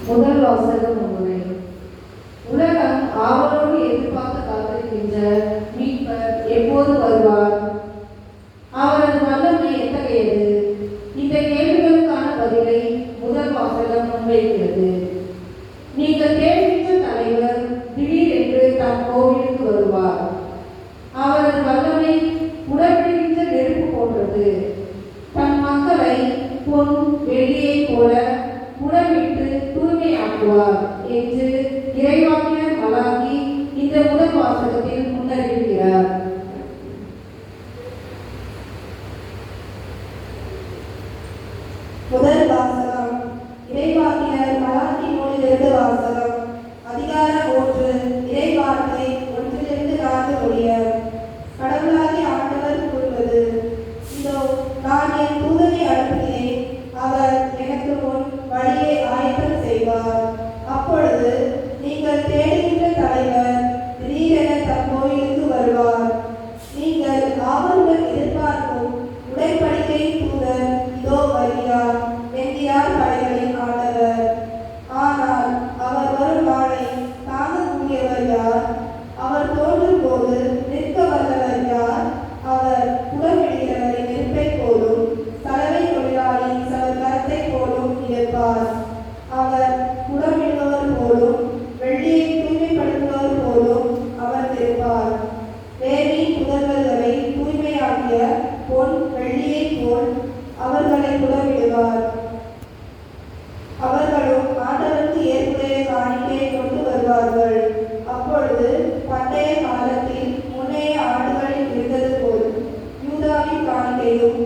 முதல் வாசகம் முறை. உலகம் ஆவலோடு எதிர்பார்த்து காத்திருக்கின்ற மீட்பர் எப்போது வருவார்? அவரது வல்லமை எத்தகையது? இந்த கேள்விகளுக்கான பதிலை முதல் வாசகம் முன்வைக்கிறது. நீங்கள் தேடுகின்ற தலைவர் திடீரென்று தன் கோவிலுக்கு வருவார். அவரது வல்லமை உடற்படுகின்ற நெருப்பு போன்றது. தன் மக்களை பொன் வெள்ளியை போல உடவிட்டு தூய்மையாக்குவார் என்று இறைவாக்கினர் மலாக்கி இந்த முதல் வாசகத்தில் முன்னறிவிக்கிறார். முதல் வாசகம் இறைவாக்கினர் மலாக்கி நூலிலிருந்து வாசகம். அதிகாரம் 1. இறைவார்த்தை 1-4 முடிய. கடவுளாகிய ஆண்டவர் கூறுவது: இதோ நான் என் தூதனை அனுப்புகிறேன். அவர் எனக்கு முன் வழியை ஆயத்தம் செய்வார். அப்பொழுது நீங்கள் தேடுகின்ற தலைவர் திடீரென தம் கோயிலுக்கு வருவார். நீங்கள் ஆவலுடன் எதிர்பார்க்கும் உடன்படிக்கை தூதர் இதோ வருகிறார் என்கிறார் படைகளின் ஆண்டவர். ஆனால் அவர் வரும் நாளை தாங்கக்கூடியவர் யார்? அவர் தோன்றும் போது நிற்க வல்லவர் யார்? அவர் புடமிடுகிறவரின் நெருப்பை போலும் சலவை தொழிலாளி சவர்க்கத்தை போலும் இருப்பார். அவர் புடமிடுபவர் போலும் வெள்ளியை தூய்மைப்படுத்துபவர் போலும் அவர் இருப்பார். வேரின் புதர்களை தூய்மையாக்கிய பொன் வெள்ளியை போல் அவர்களை புடமிடுவார். அவர்களும் ஆண்டவருக்கு ஏற்புடைய காணிக்கையை கொண்டு வருவார்கள். அப்பொழுது பண்டைய காலத்தில் முன்னைய ஆண்டுகளில் இருந்தது போல் யூதாவின் காணிக்கையும்